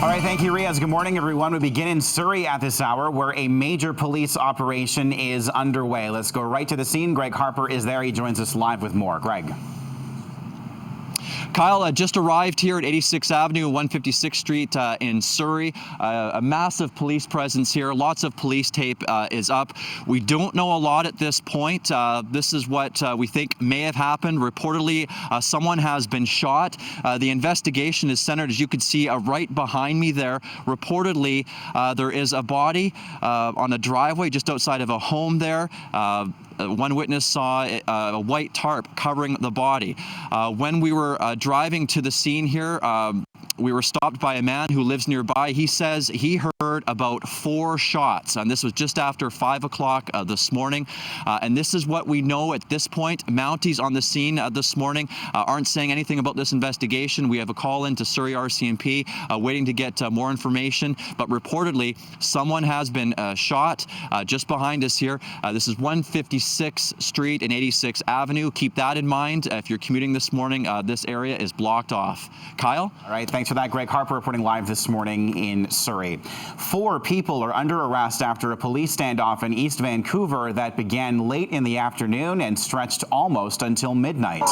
All right, thank you, Riaz. Good morning, everyone. We begin in Surrey at this hour, where a major police operation is underway. Let's go right to the scene. Greg Harper is there. He joins us live with more. Greg. Kyle just arrived here at 86th Avenue, 156th Street in Surrey. A massive police presence here. Lots of police tape is up. We don't know a lot at this point. This is what we think may have happened. Reportedly, someone has been shot. The investigation is centered, as you can see, right behind me there. Reportedly, there is a body on a driveway just outside of a home there. One witness saw a white tarp covering the body. When we were driving to the scene here, we were stopped by a man who lives nearby. He says he heard about 4 shots, and this was just after 5 o'clock this morning. And this is what we know at this point. Mounties on the scene this morning aren't saying anything about this investigation. We have a call in to Surrey RCMP waiting to get more information. But reportedly, someone has been shot just behind us here. This is 156th Street and 86th Avenue. Keep that in mind. If you're commuting this morning, this area is blocked off. Kyle? All right, thanks for that. Greg Harper reporting live this morning in Surrey. 4 people are under arrest after a police standoff in East Vancouver that began late in the afternoon and stretched almost until midnight.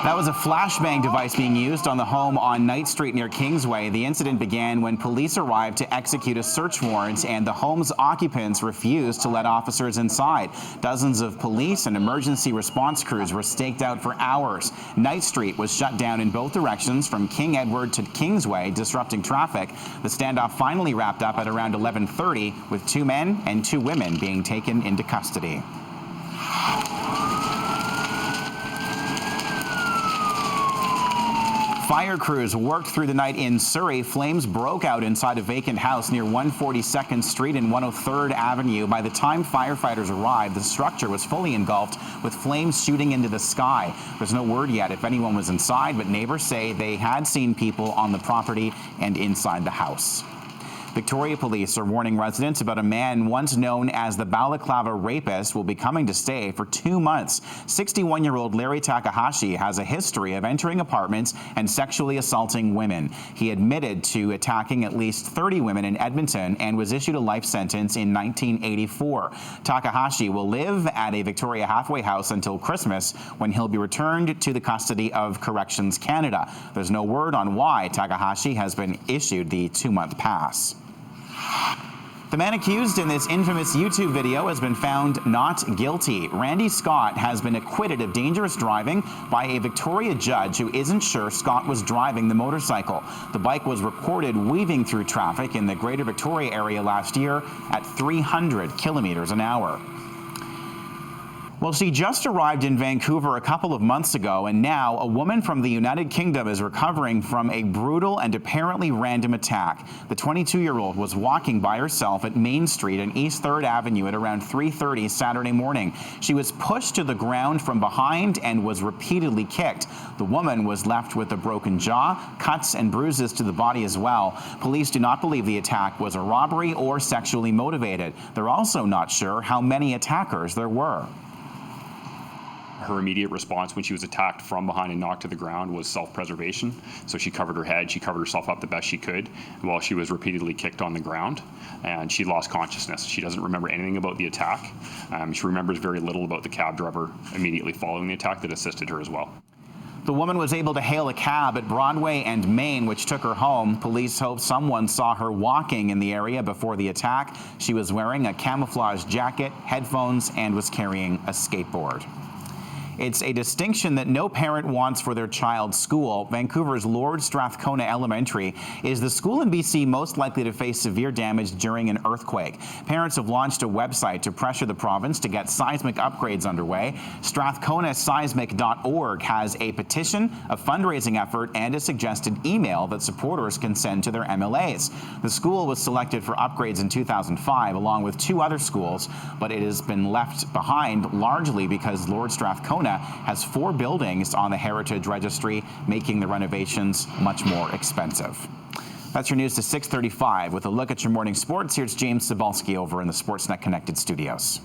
That was a flashbang device being used on the home on Knight Street near Kingsway. The incident began when police arrived to execute a search warrant, and the home's occupants refused to let officers inside. Dozens of police and emergency response crews were staked out for hours. Knight Street was shut down in both directions from King Edward to Kingsway, disrupting traffic. The standoff finally wrapped up at around 11:30, with 2 men and 2 women being taken into custody. Fire crews worked through the night in Surrey. Flames broke out inside a vacant house near 142nd Street and 103rd Avenue. By the time firefighters arrived, the structure was fully engulfed with flames shooting into the sky. There's no word yet if anyone was inside, but neighbors say they had seen people on the property and inside the house. Victoria police are warning residents about a man once known as the Balaclava rapist will be coming to stay for 2 months. 61-year-old Larry Takahashi has a history of entering apartments and sexually assaulting women. He admitted to attacking at least 30 women in Edmonton and was issued a life sentence in 1984. Takahashi will live at a Victoria halfway house until Christmas, when he'll be returned to the custody of Corrections Canada. There's no word on why Takahashi has been issued the 2-month pass. The man accused in this infamous YouTube video has been found not guilty. Randy Scott has been acquitted of dangerous driving by a Victoria judge who isn't sure Scott was driving the motorcycle. The bike was reported weaving through traffic in the Greater Victoria area last year at 300 kilometers an hour. Well, she just arrived in Vancouver a couple of months ago, and now a woman from the United Kingdom is recovering from a brutal and apparently random attack. The 22-year-old was walking by herself at Main Street and East 3rd Avenue at around 3:30 Saturday morning. She was pushed to the ground from behind and was repeatedly kicked. The woman was left with a broken jaw, cuts and bruises to the body as well. Police do not believe the attack was a robbery or sexually motivated. They're also not sure how many attackers there were. Her immediate response when she was attacked from behind and knocked to the ground was self-preservation. So she covered her head, she covered herself up the best she could while she was repeatedly kicked on the ground, and she lost consciousness. She doesn't remember anything about the attack. She remembers very little about the cab driver immediately following the attack that assisted her as well. The woman was able to hail a cab at Broadway and Main, which took her home. Police hope someone saw her walking in the area before the attack. She was wearing a camouflage jacket, headphones, and was carrying a skateboard. It's a distinction that no parent wants for their child's school. Vancouver's Lord Strathcona Elementary is the school in BC most likely to face severe damage during an earthquake. Parents have launched a website to pressure the province to get seismic upgrades underway. StrathconaSeismic.org has a petition, a fundraising effort, and a suggested email that supporters can send to their MLAs. The school was selected for upgrades in 2005 along with 2 other schools, but it has been left behind largely because Lord Strathcona has 4 buildings on the Heritage Registry, making the renovations much more expensive. That's your news to 6:35. With a look at your morning sports, here's James Cybulski over in the Sportsnet Connected studios.